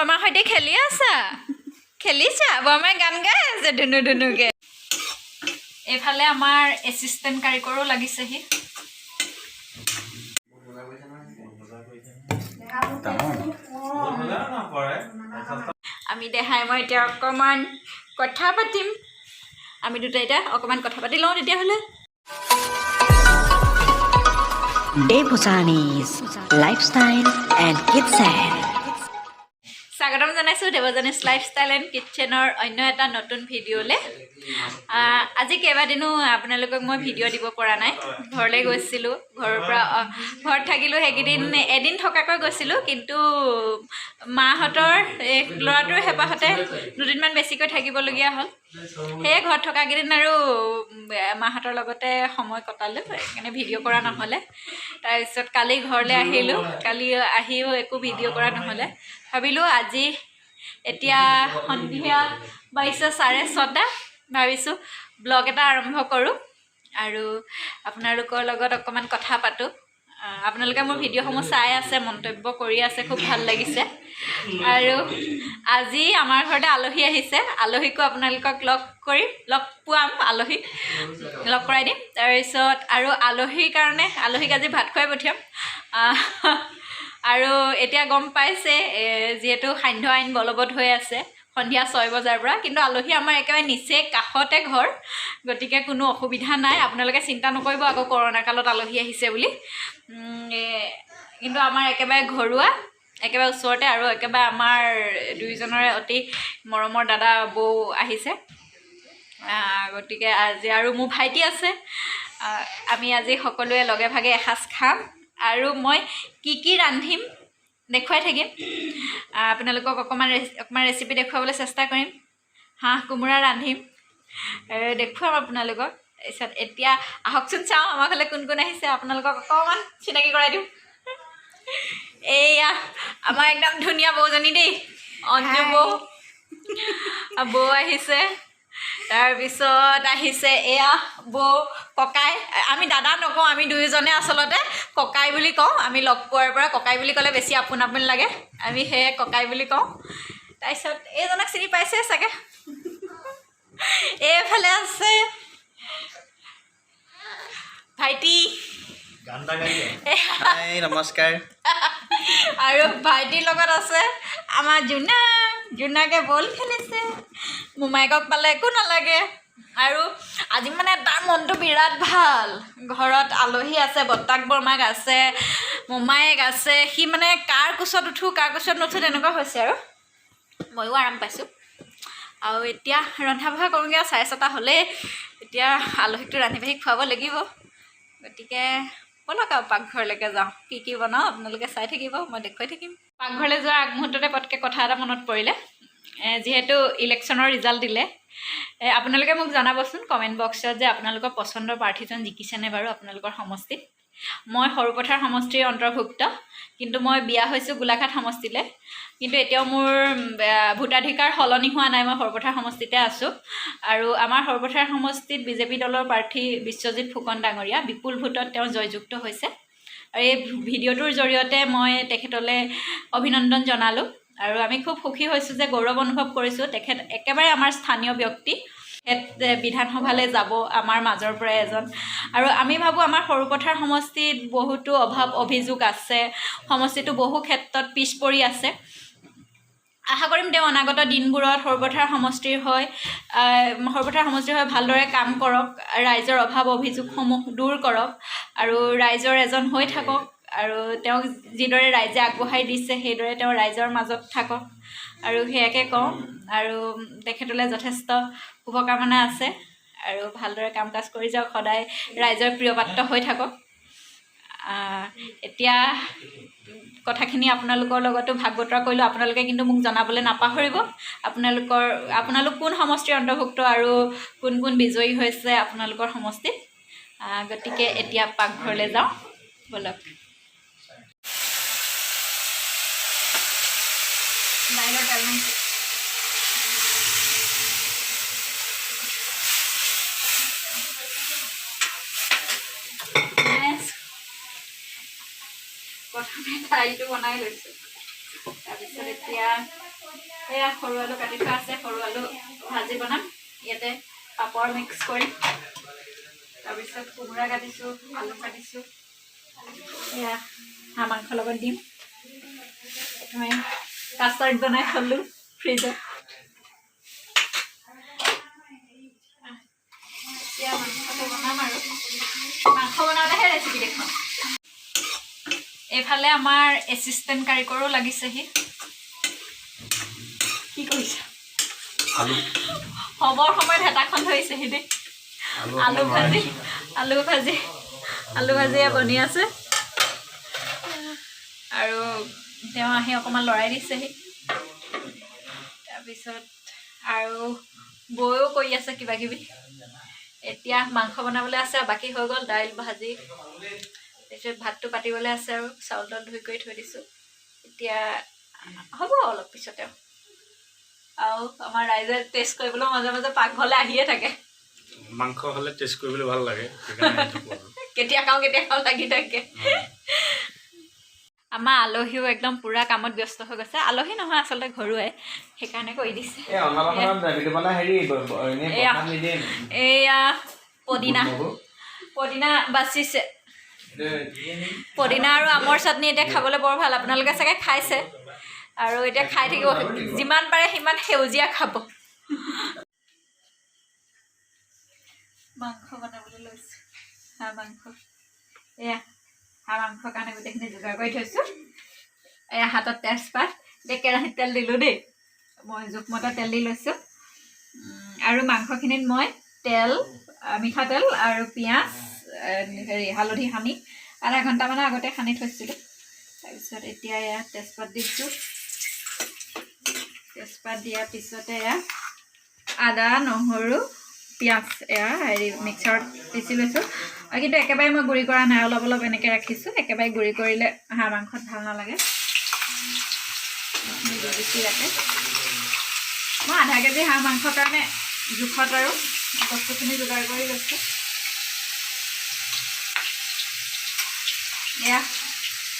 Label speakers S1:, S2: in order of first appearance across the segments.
S1: বৰমাৰ সৈতে খেলি আছা খেলিছা বৰমাই গান গাই আছে ধুনু ধুনুকে এইফালে আমাৰ এছিষ্টেণ্ট কাৰিকৰো লাগিছেহি আমি দেখাই মই এতিয়া অকণমান কথা পাতিম আমি দুটা এতিয়া অকণমান কথা পাতি লওঁ তেতিয়াহ'লে
S2: Devojani's Lifestyle and Kitchen.
S1: স্বাগতম জনাইছোঁ দেৱজানীছ লাইফষ্টাইল এণ্ড কিটচেনৰ অন্য এটা নতুন ভিডিঅ'লৈ আজি কেইবাদিনো আপোনালোকক মই ভিডিঅ' দিব পৰা নাই ঘৰলৈ গৈছিলোঁ ঘৰৰ পৰা ঘৰত থাকিলোঁ সেইকেইদিন এদিন থকাকৈ গৈছিলোঁ কিন্তু মাহঁতৰ ল'ৰাটোৰ হেঁপাহতে দুদিনমান বেছিকৈ থাকিবলগীয়া হ'ল সেয়ে ঘৰত থকাকেইদিন আৰু মাহঁতৰ লগতে সময় কটালোঁ সেইকাৰণে ভিডিঅ' কৰা নহ'লে তাৰপিছত কালি ঘৰলৈ আহিলোঁ কালি আহিও একো ভিডিঅ' কৰা নহ'লে ভাবিলোঁ আজি এতিয়া সন্ধিয়া বাজিছে 6:30 ভাবিছোঁ ব্লগ এটা আৰম্ভ কৰোঁ আৰু আপোনালোকৰ লগত অকণমান কথা পাতোঁ আপোনালোকে মোৰ ভিডিঅ'সমূহ চাই আছে মন্তব্য কৰি আছে খুব ভাল লাগিছে আৰু আজি আমাৰ ঘৰতে আলহী আহিছে আলহীকো আপোনালোকক লগ পোৱাম আলহীক লগ কৰাই দিম তাৰপিছত আৰু আলহীৰ কাৰণে আলহীক আজি ভাত খুৱাই পঠিয়াম আৰু এতিয়া গম পাইছে যিহেতু সান্ধ্য আইন বলবৎ হৈ আছে সন্ধিয়া 6 বজাৰ পৰা কিন্তু আলহী আমাৰ একেবাৰে নিচে কাষতে ঘৰ গতিকে কোনো অসুবিধা নাই আপোনালোকে চিন্তা নকৰিব আকৌ কৰোণা কালত আলহী আহিছে বুলি কিন্তু আমাৰ একেবাৰে ঘৰুৱা একেবাৰে ওচৰতে আৰু একেবাৰে আমাৰ দুইজনৰে অতি মৰমৰ দাদা বৌ আহিছে গতিকে আজি আৰু মোৰ ভাইটি আছে আমি আজি সকলোৱে লগে ভাগে এসাঁজ খাম আৰু মই কি ৰান্ধিম দেখুৱাই থাকিম আপোনালোকক অকণমান ৰেচিপি দেখুৱাবলৈ চেষ্টা কৰিম হাঁহ কোমোৰা ৰান্ধিম দেখুৱাম আপোনালোকক তাৰপিছত এতিয়া আহকচোন চাওঁ আমাৰ ঘৰলৈ কোন কোন আহিছে আপোনালোকক অকণমান চিনাকি কৰাই দিওঁ এয়া আমাৰ একদম ধুনীয়া বৌজনী দেই অঞ্জু বৌ আহিছে তাৰপিছত আহিছে এয়া বৌ ককাই আমি দাদা নকওঁ আমি দুয়োজনে আচলতে ককাই বুলি কওঁ আমি লগ পোৱাৰ পৰা ককাই বুলি ক'লে বেছি আপোন আপোন লাগে আমি সেয়ে ককাই বুলি কওঁ তাৰপিছত এইজনক চিনি পাইছে চাগে এইফালে আছে ভাইটি
S3: নমস্কাৰ
S1: আৰু ভাইটিৰ লগত আছে আমাৰ জোনাকে বল খেলিছে মোমায়েকক পালে একো নালাগে আৰু আজি মানে তাৰ মনটো বিৰাট ভাল ঘৰত আলহী আছে বৰ্তাক বৰমাক আছে মোমায়েক আছে সি মানে কাৰ কোচত উঠোঁ কাৰ কোচত নুঠোঁ তেনেকুৱা হৈছে আৰু ময়ো আৰাম পাইছোঁ আৰু এতিয়া ৰন্ধা বঢ়া কৰোঁগৈ আৰু 7:30 হ'লেই এতিয়া আলহীকটো ৰান্ধি বাঢ়ি খুৱাব লাগিব গতিকে ব'লক আৰু পাকঘৰলৈকে যাওঁ কি বনাওঁ আপোনালোকে চাই থাকিব মই দেখুৱাই থাকিম পাকঘৰলৈ যোৱাৰ আগমুহূৰ্ততে পটকৈ কথা এটা মনত পৰিলে যিহেতু ইলেকশ্যনৰ ৰিজাল্ট দিলে আপোনালোকে মোক জনাবচোন কমেণ্ট বক্সত যে আপোনালোকৰ পচন্দৰ প্ৰাৰ্থীজন জিকিছেনে বাৰু আপোনালোকৰ সমষ্টিত মই সৰুপথাৰ সমষ্টিৰ অন্তৰ্ভুক্ত কিন্তু মই বিয়া হৈছোঁ গোলাঘাট সমষ্টিলৈ কিন্তু এতিয়াও মোৰ ভোটাধিকাৰ সলনি হোৱা নাই মই সৰুপথাৰ সমষ্টিতে আছোঁ আৰু আমাৰ সৰুপথাৰ সমষ্টিত বিজেপি দলৰ প্ৰাৰ্থী বিশ্বজিৎ ফুকন ডাঙৰীয়া বিপুল ভোটত তেওঁ জয়যুক্ত হৈছে আৰু এই ভিডিঅ'টোৰ জৰিয়তে মই তেখেতলৈ অভিনন্দন জনালোঁ আৰু আমি খুব সুখী হৈছোঁ যে গৌৰৱ অনুভৱ কৰিছোঁ তেখেত একেবাৰে আমাৰ স্থানীয় ব্যক্তি বিধানসভালৈ যাব আমাৰ মাজৰ পৰা এজন আৰু আমি ভাবোঁ আমাৰ সৰুপথাৰ সমষ্টিত বহুতো অভাৱ অভিযোগ আছে সমষ্টিটো বহু ক্ষেত্ৰত পিছ পৰি আছে আশা কৰিম তেওঁ অনাগত দিনবোৰত সৰুপথাৰ সমষ্টিৰ হৈ ভালদৰে কাম কৰক ৰাইজৰ অভাৱ অভিযোগসমূহ দূৰ কৰক আৰু ৰাইজৰ এজন হৈ থাকক আৰু তেওঁক যিদৰে ৰাইজে আগবঢ়াই দিছে সেইদৰে তেওঁ ৰাইজৰ মাজত থাকক আৰু সেয়াকে কওঁ আৰু তেখেতলৈ যথেষ্ট শুভকামনা আছে আৰু ভালদৰে কাম কাজ কৰি যাওক সদায় ৰাইজৰ প্ৰিয় পাত্ৰ হৈ থাকক এতিয়া কথাখিনি আপোনালোকৰ লগতো ভাগ বতৰা কৰিলোঁ আপোনালোকে কিন্তু মোক জনাবলৈ নাপাহৰিব আপোনালোক কোন সমষ্টিৰ অন্তৰ্ভুক্ত আৰু কোন কোন বিজয়ী হৈছে আপোনালোকৰ সমষ্টিত গতিকে এতিয়া পাকঘৰলৈ যাওঁ ব'লক দাইলৰ তেল মাৰিছোঁ প্ৰথমে দাইলটো বনাই লৈছোঁ তাৰপিছত এতিয়া এয়া সৰু আলু কাটি থোৱা আছে, সৰু আলু ভাজি বনাম। ইয়াতে পাপৰ মিক্স কৰিম। তাৰপিছত কোমোৰা কাটিছোঁ, আলু কাটিছোঁ। এয়া হাঁহ মাংসৰ লগত দিম। প্ৰথমে কাষ্টাৰ্ড বনাই থ'লোঁ ফ্ৰিজত। এতিয়া মাংসটো বনাম আৰু মাংস বনালেহে ৰেচিপি দেখোন। এইফালে আমাৰ এছিষ্টেণ্ট কাৰিকৰো লাগিছেহি। কি কৰিছা? হ'বৰ সময়ত হেতাখন ধৰিছেহি দেই। আলু ভাজিয়ে বনি আছে। আৰু তেওঁ আহি অকণমান লৰাই দিছেহি। তাৰপিছত আৰু বৌও কৰি আছে কিবা কিবি। এতিয়া মাংস বনাবলৈ আছে, বাকী হৈ গ'ল দাইল ভাজি। তাৰপিছত ভাতটো পাতিবলৈ আছে আৰু চাউল তাউল ধুই কৰি থৈ দিছোঁ। এতিয়া হ'ব অলপ পিছতে। আৰু আমাৰ ৰাইজে টেষ্ট কৰিবলৈ মাজে মাজে পাকঘৰলৈ আহিয়ে থাকে।
S3: মাংস হ'লে টেষ্ট কৰিবলৈ ভাল লাগে।
S1: কেতিয়া খাওঁ লাগি থাকে। আমাৰ আলহীও একদম পুৰা কামত ব্যস্ত হৈ গৈছে। আলহী নহয় আচলতে ঘৰুৱাই, সেইকাৰণে কৰি দিছে। এয়া পদিনা বাচিছে। পদিনা আৰু আমৰ চাটনি এতিয়া খাবলৈ বৰ ভাল। আপোনালোকে চাগে খাইছে আৰু এতিয়া খাই থাকিব। যিমান পাৰে সিমান সেউজীয়া খাব। মাংস বনাবলৈ লৈছোঁ, হাঁহ মাংস। এয়া হাঁহ মাংসৰ কাৰণে গোটেইখিনি যোগাৰ কৰি থৈছোঁ। এয়া হাতত তেজপাত, এতিয়া কেৰাহীত তেল দিলোঁ দেই। মই জোখমতে তেল দি লৈছোঁ। আৰু মাংসখিনিত মই তেল, মিঠাতেল আৰু পিঁয়াজ, হালধি সানি আধা ঘণ্টামানৰ আগতে সানি থৈছিলোঁ। তাৰপিছত এতিয়া এয়া তেজপাত দিছোঁ। তেজপাত দিয়াৰ পিছতে এয়া আদা, নহৰু, পিঁয়াজ এয়া মিক্সাৰত পিচি লৈছোঁ। কিন্তু একেবাৰে মই গুড়ি কৰা নাই, অলপ অলপ এনেকৈ ৰাখিছোঁ। একেবাৰে গুড়ি কৰিলে হাঁহ মাংসত ভাল নালাগে। বেছি ৰাখে। মই আধা কেজি হাঁহ মাংসৰ কাৰণে জোখত আৰু বস্তুখিনি যোগাৰ কৰি লৈছোঁ। এয়া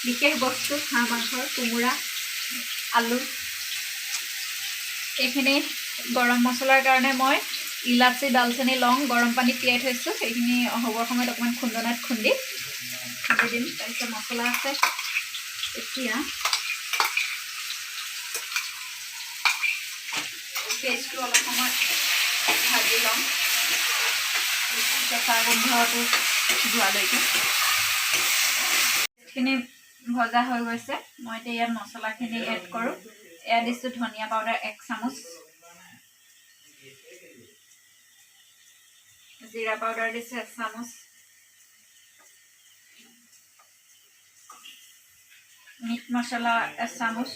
S1: বিশেষ বস্তু হাঁহ মাংসৰ কোমোৰা, আলু। এইখিনি গৰম মছলাৰ কাৰণে মই ইলাচি, দালচেনি, লং গৰম পানীত তিয়াই থৈছোঁ। সেইখিনি হ'বৰ সময়ত অকণমান খুন্দনাত খুন্দি দিম। তাৰপিছত মছলা আছে। এতিয়া পেষ্টটো অলপ সময় ভাজি ল'ম, কেঁচা গোন্ধটো যোৱালৈকে। এইখিনি ভজা হৈ গৈছে। মই এতিয়া ইয়াত মছলাখিনি এড কৰোঁ। এয়া দিছোঁ ধনিয়া পাউডাৰ 1 চামুচ, জিৰা পাউডাৰ দিছোঁ 1 চামুচ, মিট মছলা 1 চামুচ,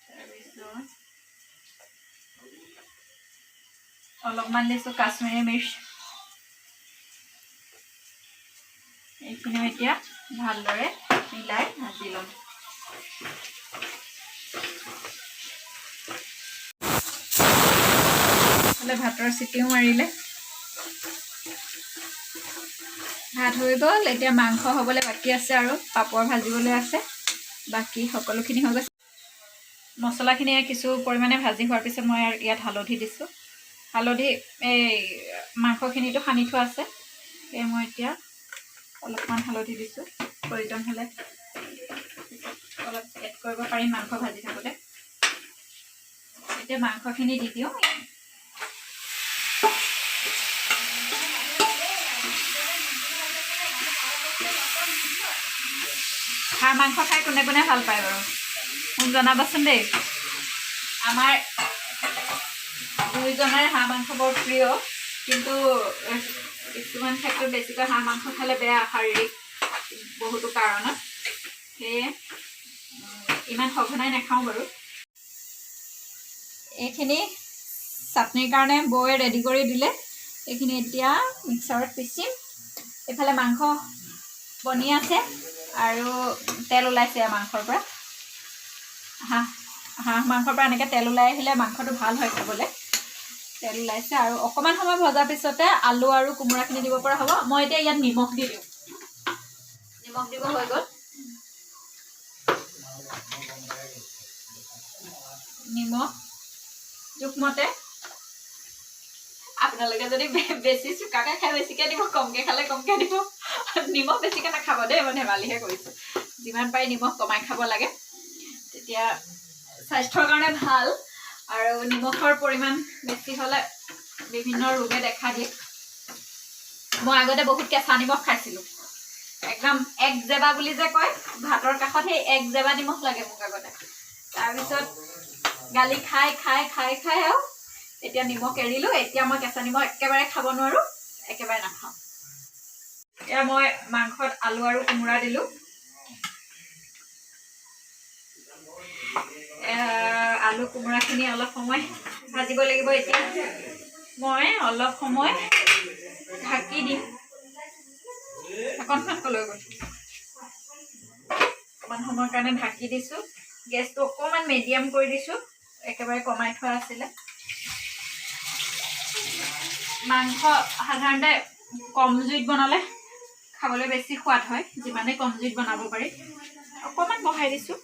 S1: তাৰপিছত অলপমান দিছোঁ কাশ্মীৰী মিৰ্চ। এইখিনিও এতিয়া ভালদৰে মিলাই ভাজি ল'ম। ভাতৰ চিটিও মাৰিলে। ভাত হৈ গ'ল। এতিয়া মাংস হ'বলৈ বাকী আছে আৰু পাপৰ ভাজিবলৈ আছে। বাকী সকলোখিনি হৈ গৈছে। মছলাখিনি কিছু পৰিমাণে ভাজি হোৱাৰ পিছত মই ইয়াত হালধি দিছোঁ। হালধি এই মাংসখিনিতো সানি থোৱা আছে। সেয়ে মই এতিয়া অলপমান হালধি দিছোঁ। প্ৰয়োজন হ'লে অলপ এড কৰিব পাৰিম মাংস ভাজি থাকোঁতে। এতিয়া মাংসখিনি দি দিওঁ। হাঁহ মাংস খাই কোনে কোনে ভাল পায় বাৰু মোক জনাবচোন দেই। আমাৰ দুইজনৰে হাঁহ মাংস বৰ প্ৰিয়, কিন্তু কিছুমান ক্ষেত্ৰত বেছিকৈ হাঁহ মাংস খালে বেয়া, শাৰীৰিক বহুতো কাৰণত। সেয়ে ইমান সঘনাই নাখাওঁ বাৰু। এইখিনি চাটনিৰ কাৰণে বৌয়ে ৰেডি কৰি দিলে। এইখিনি এতিয়া মিক্সাৰত পিচিম। এইফালে মাংস বনি আছে আৰু তেল ওলাইছে মাংসৰ পৰা। হাঁহ মাংসৰ পৰা এনেকৈ তেল ওলাই আহিলে মাংসটো ভাল হয় খাবলৈ। তেল ওলাইছে আৰু অকণমান সময় ভজাৰ পিছতে আলু আৰু কোমোৰাখিনি দিব পৰা হ'ব। মই এতিয়া ইয়াত নিমখ দি দিওঁ। নিমখ দিব হৈ গ'ল। নিমখ জোখমতে আপোনালোকে যদি বেছি চুকাকৈ খাই বেছিকৈ দিব কমকৈ খালে কমকৈ দিব নিমখ বেছিকৈ নাখাব দেই মই ধেমালিহে কৰিছোঁ যিমান পাৰি নিমখ কমাই খাব লাগে তেতিয়া স্বাস্থ্যৰ কাৰণে ভাল আৰু নিমখৰ পৰিমাণ বেছি হ'লে বিভিন্ন ৰোগে দেখা দিয়ে মই আগতে বহুত কেঁচা নিমখ খাইছিলোঁ একদম এক জেবা বুলি যে কয় ভাতৰ কাষত সেই এক জেবা নিমখ লাগে মোক আগতে তাৰপিছত গালি খাই খাই খাই খাই আৰু এতিয়া নিমখ এৰিলোঁ এতিয়া মই কেঁচা নিমখ একেবাৰে খাব নোৱাৰোঁ একেবাৰে নাখাওঁ এতিয়া মই মাংসত আলু আৰু কোমোৰা দিলোঁ আলু কোমোৰাখিনি অলপ সময় ভাজিব লাগিব এতিয়া মই অলপ সময় ঢাকি দিম ঢাকনখন কলৈ গ'ল অকণমান সময়ৰ কাৰণে ঢাকি দিছোঁ গেছটো অকণমান মিডিয়াম কৰি দিছোঁ একেবাৰে কমাই থোৱা আছিলে মাংস সাধাৰণতে কম জুইত বনালে খাবলৈ বেছি সোৱাদ হয় যিমানে কম জুইত বনাব পাৰি অকণমান বঢ়াই দিছোঁ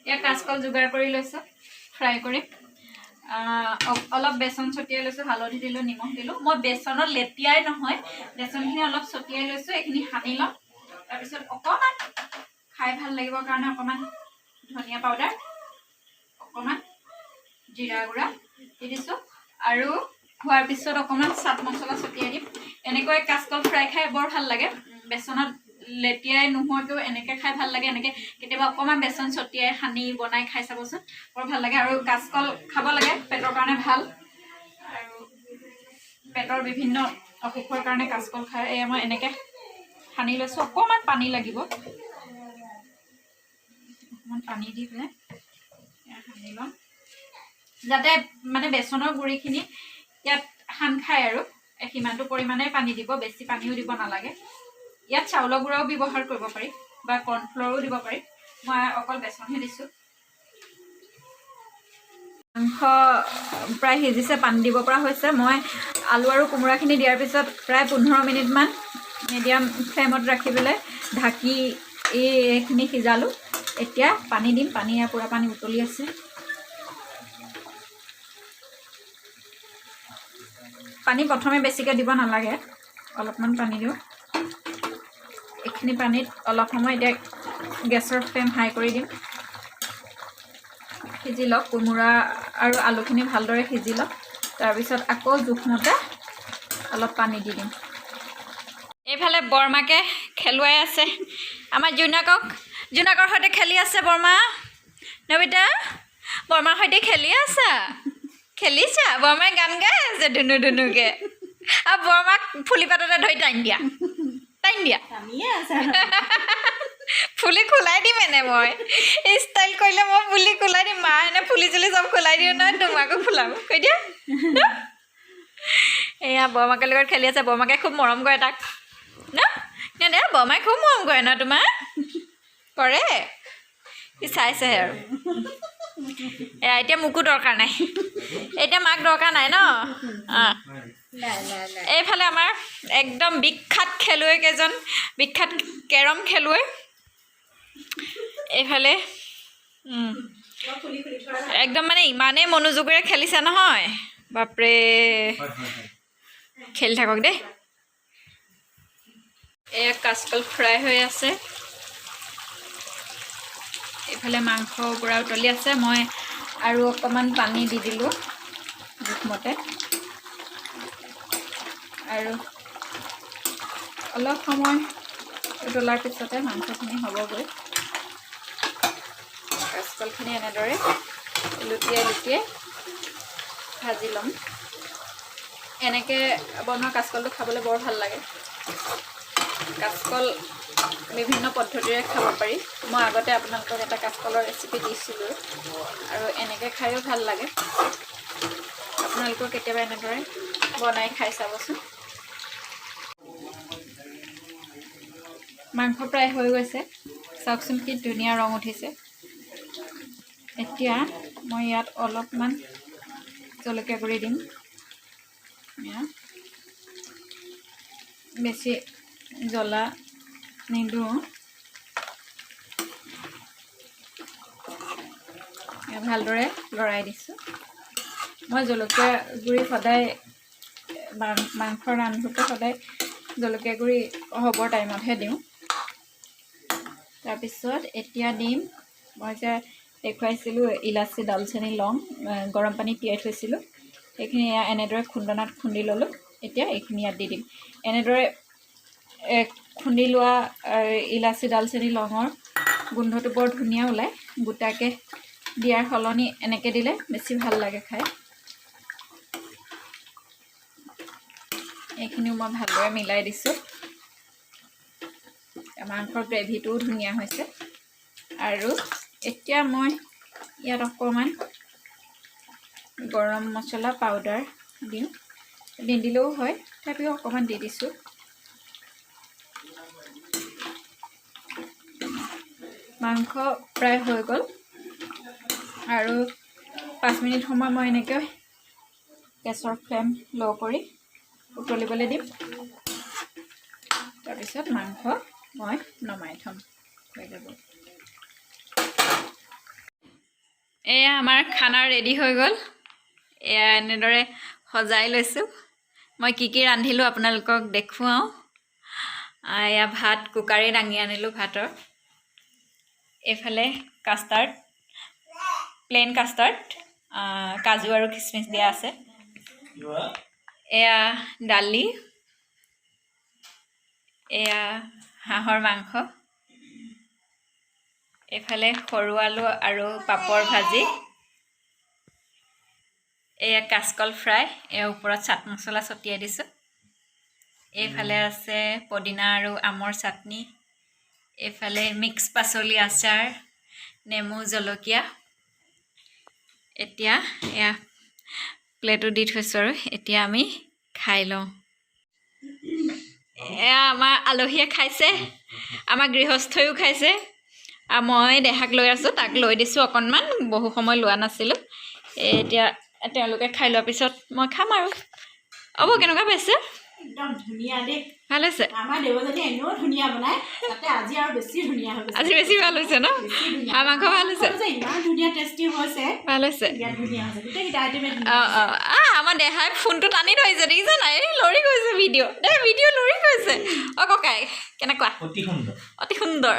S1: ইয়াত কাঁচকল যোগাৰ কৰি লৈছোঁ ফ্ৰাই কৰি অলপ বেচন ছটিয়াই লৈছোঁ হালধি দিলোঁ নিমখ দিলোঁ মই বেচনত লেটিয়াই নহয় বেচনখিনি অলপ ছটিয়াই লৈছোঁ এইখিনি সানি ল'ম তাৰপিছত অকণমান খাই ভাল লাগিবৰ কাৰণে অকণমান ধনিয়া পাউডাৰ অকণমান জিৰা গুড়া দি দিছোঁ আৰু খোৱাৰ পিছত অকণমান চাট মছলা ছটিয়াই দিম এনেকৈ কাঁচকল ফ্ৰাই খাই বৰ ভাল লাগে বেচনত লেটিয়াই নোহোৱাকৈও এনেকৈ খাই ভাল লাগে এনেকৈ কেতিয়াবা অকণমান বেচন ছটিয়াই সানি বনাই খাই চাবচোন বৰ ভাল লাগে আৰু কাঁচকল খাব লাগে পেটৰ কাৰণে ভাল আৰু পেটৰ বিভিন্ন অসুখৰ কাৰণে কাঁচকল খাই এয়া মই এনেকৈ সানি লৈছোঁ অকণমান পানী লাগিব অকণমান পানী দি পেলাই সানি ল'ম যাতে মানে বেচনৰ গুড়িখিনি ইয়াত সান খায় আৰু সিমানটো পৰিমাণে পানী দিব বেছি পানীও দিব নালাগে ইয়াত চাউলৰ গুড়াও ব্যৱহাৰ কৰিব পাৰি বা কৰ্ণফ্ল'ৰো দিব পাৰি মই অকল বেচনহে দিছোঁ মাংস প্ৰায় সিজিছে পানী দিব পৰা হৈছে মই আলু আৰু কোমোৰাখিনি দিয়াৰ পিছত প্ৰায় 15 মিনিটমান মিডিয়াম ফ্লেমত ৰাখি পেলাই ঢাকি এইখিনি সিজালোঁ এতিয়া পানী দিম পানী পূৰা পানী উতলি আছে পানী প্ৰথমে বেছিকৈ দিব নালাগে অলপমান পানী দিওঁ এইখিনি পানীত অলপ সময় এতিয়া গেছৰ ফ্লেম হাই কৰি দিম সিজি লওক কোমোৰা আৰু আলুখিনি ভালদৰে সিজি লওক তাৰপিছত আকৌ জোখমতে অলপ পানী দি দিম এইফালে বৰমাকে খেলুৱাই আছে আমাৰ জোনাকৰ সৈতে খেলি আছে বৰমা নবিতা বৰমাৰ সৈতে খেলি আছা খেলিছা বৰমাই গান গাই আছে ধুনু ধুনুকৈ আৰু বৰমাক ফুলি পাততে ধৰি টাইম দিয়া ফুলি খোলাই দিম এনে মই ষ্টাইল কৰিলে মই ফুলি খোলাই দিম মা এনে ফুলি চুলি চব খোলাই দিওঁ নহয় তোমাকো খোলাম কৈ দিয়া এয়া বৰমাকৰ লগত খেলি আছে বৰমাকে খুব মৰম কৰে তাক ন দে বৰমাই খুব মৰম কৰে ন তোমাৰ কৰে সি চাইছেহে আৰু এয়া এতিয়া মোকো দৰকাৰ নাই এতিয়া মাক দৰকাৰ নাই ন অঁ এইফালে আমাৰ একদম বিখ্যাত খেলুৱৈ কেইজন বিখ্যাত কেৰম খেলুৱৈ এইফালে একদম মানে ইমানেই মনোযোগেৰে খেলিছে নহয় বাপৰে খেলি থাকক দেই এয়া কাঁচকল ফ্ৰাই হৈ আছে এইফালে মাংস পূৰা উতলি আছে মই আৰু অকণমান পানী দি দিলোঁ জোখমতে আৰু অলপ সময় উতলাৰ পিছতে মাংসখিনি হ'বগৈ কাঁচকলখিনি এনেদৰে লুটিয়াই ভাজি ল'ম এনেকৈ বনোৱা কাঁচকলটো খাবলৈ বৰ ভাল লাগে কাঁচকল বিভিন্ন পদ্ধতিৰে খাব পাৰি মই আগতে আপোনালোকক এটা কাঁচকলৰ ৰেচিপি দিছিলোঁ আৰু এনেকৈ খায়ো ভাল লাগে আপোনালোকেও কেতিয়াবা এনেদৰে বনাই খাই চাবচোন মাংস প্ৰায় হৈ গৈছে চাওকচোন কি ধুনীয়া ৰং উঠিছে এতিয়া মই ইয়াত অলপমান জলকীয়া গুড়ি দিম বেছি জ্বলা নিদিওঁ ভালদৰে লৰাই দিছোঁ মই জলকীয়া গুড়ি সদায় মাংস ৰান্ধোতে সদায় জলকীয়া গুড়ি হ'বৰ টাইমতহে দিওঁ তাৰপিছত এতিয়া দিম মই যে দেখুৱাইছিলোঁ ইলাচি দালচেনি লং গৰম পানীত তিয়াই থৈছিলোঁ সেইখিনি এনেদৰে খুন্দনাত খুন্দি ল'লোঁ এতিয়া এইখিনি ইয়াত দি দিম এনেদৰে খুন্দি লোৱা ইলাচি দালচেনি লঙৰ গোন্ধটো বৰ ধুনীয়া ওলায় গোটাকৈ দিয়াৰ সলনি এনেকৈ দিলে বেছি ভাল লাগে খাই এইখিনিও মই ভালদৰে মিলাই দিছোঁ মাংসৰ গ্ৰেভিটোও ধুনীয়া হৈছে আৰু এতিয়া মই ইয়াত অকণমান গৰম মছলা পাউডাৰ দিওঁ নিদিলেও হয় তথাপিও অকণমান দি দিছোঁ মাংস প্ৰায় হৈ গ'ল আৰু 5 মিনিট সময় মই এনেকৈ গেছৰ ফ্লেম ল' কৰি উতলিবলৈ দিম তাৰপিছত মাংস মই নমাই থ'ম হৈ যাব এয়া আমাৰ খানা ৰেডি হৈ গ'ল এয়া এনেদৰে সজাই লৈছোঁ মই কি ৰান্ধিলোঁ আপোনালোকক দেখুৱাওঁ এয়া ভাত কুকাৰে দাঙি আনিলোঁ ভাতৰ এইফালে কাষ্টাৰ্ড প্লেন কাষ্টাৰ্ড কাজু আৰু কিচমিচ দিয়া আছে এয়া দালি এয়া হাঁহৰ মাংস এইফালে সৰু আলু আৰু পাপৰ ভাজি এয়া কাচকল ফ্ৰাই এয়া ওপৰত চাট মছলা ছটিয়াই দিছোঁ এইফালে আছে পদিনা আৰু আমৰ চাটনি এইফালে মিক্স পাচলি আচাৰ নেমু জলকীয়া এতিয়া এয়া প্লেটো দি থৈছোঁ আৰু এতিয়া আমি খাই লওঁ এয়া আমাৰ আলহীয়ে খাইছে আমাৰ গৃহস্থইও খাইছে মই দেহাক লৈ আছোঁ তাক লৈ দিছোঁ অকণমান বহু সময় লোৱা নাছিলোঁ এতিয়া তেওঁলোকে খাই লোৱাৰ পিছত মই খাম আৰু হ'ব কেনেকুৱা পাইছে
S4: একদম ধুনীয়া দেই
S1: ভাল হৈছে
S4: আমাৰ দেৱজনী এনেও ধুনীয়া বনায় তাতে আজি আৰু বেছি ধুনীয়া হৈছে
S1: আজি বেছি ভাল হৈছে ন হাঁহ মাংস ভাল হৈছে
S4: ইমান ধুনীয়া টেষ্টি হৈছে
S1: ভাল হৈছে
S4: বিৰাট ধুনীয়া হৈছে গোটেইকেইটা আইটেমে
S1: আমাৰ দেহাই ফোনটো টানি ধৰিছে দেখিছে নাই লৰি গৈছে ভিডিঅ' লৰি গৈছে ককাই কেনেকুৱা অতি সুন্দৰ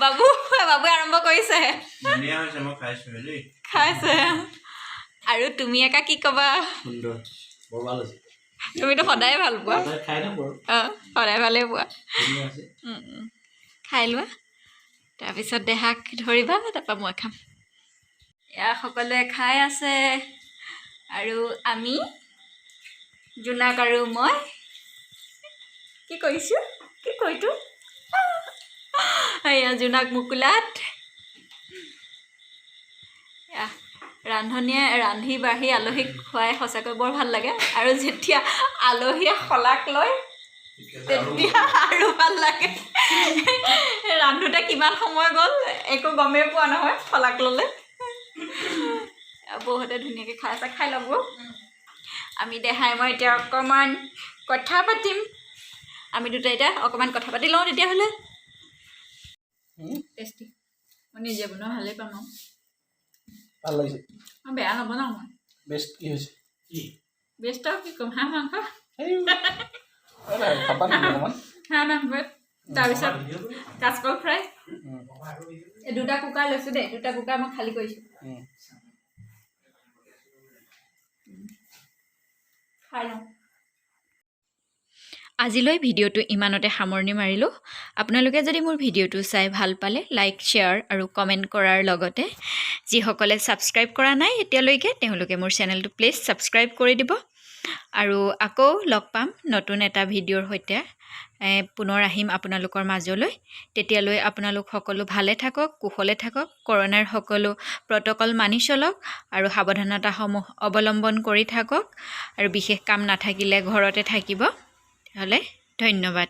S1: বাবুৱে আৰম্ভ কৰিছে খাইছে আৰু তুমি একা কি ক'বা তুমিতো সদায় ভাল পোৱা সদায় ভালেই পোৱা খাই লোৱা তাৰপিছত দেহাক ধৰিবা তাৰপৰা মই খাম এয়া সকলোৱে খাই আছে আৰু আমি জোনাক আৰু মই কি কৰিছোঁ কি কৈছোঁ এয়া জোনাক মুকুলাত এয়া ৰান্ধনীয়ে ৰান্ধি বাঢ়ি আলহীক খুৱাই সঁচাকৈ বৰ ভাল লাগে আৰু যেতিয়া আলহীয়ে শলাগ লয় তেতিয়া আৰু ভাল লাগে ৰান্ধোতে কিমান সময় গ'ল একো গমেই পোৱা নহয় শলাগ ল'লে বহুতে ধুনীয়াকৈ খাই আছে খাই ল'ব আমি দেহাই মই এতিয়া অকণমান কথা পাতিম আমি দুটা এতিয়া অকণমান কথা পাতি লওঁ তেতিয়াহ'লে টেষ্টি মই নিজে বনোৱা ভালেই পাম আৰু
S5: ভাল লাগিছে
S1: বেয়া নবনাওঁ মই
S5: বেষ্ট কি হৈছে
S1: বেষ্ট আৰু কি ক'ম হাঁহ মাংস হাঁহ মাংস তাৰপিছত কাচকল ফ্ৰাই এই দুটা কুকাৰ লৈছোঁ দেই দুটা কুকাৰ মই খালী কৰিছোঁ খাই লওঁ আজিলৈ ভিডিঅ'টো ইমানতে সামৰণি মাৰিলোঁ আপোনালোকে যদি মোৰ ভিডিঅ'টো চাই ভাল পালে লাইক শ্বেয়াৰ আৰু কমেণ্ট কৰাৰ লগতে যিসকলে ছাবস্ক্ৰাইব কৰা নাই এতিয়ালৈকে তেওঁলোকে মোৰ চেনেলটো প্লিজ ছাবস্ক্ৰাইব কৰি দিব আৰু আকৌ লগ পাম নতুন এটা ভিডিঅ'ৰ সৈতে পুনৰ আহিম আপোনালোকৰ মাজলৈ তেতিয়ালৈ আপোনালোক সকলো ভালে থাকক কুশলে থাকক কৰোনাৰ সকলো প্ৰট'কল মানি চলক আৰু সাৱধানতাসমূহ অৱলম্বন কৰি থাকক আৰু বিশেষ কাম নাথাকিলে ঘৰতে থাকিব তেতিয়াহ'লে ধন্যবাদ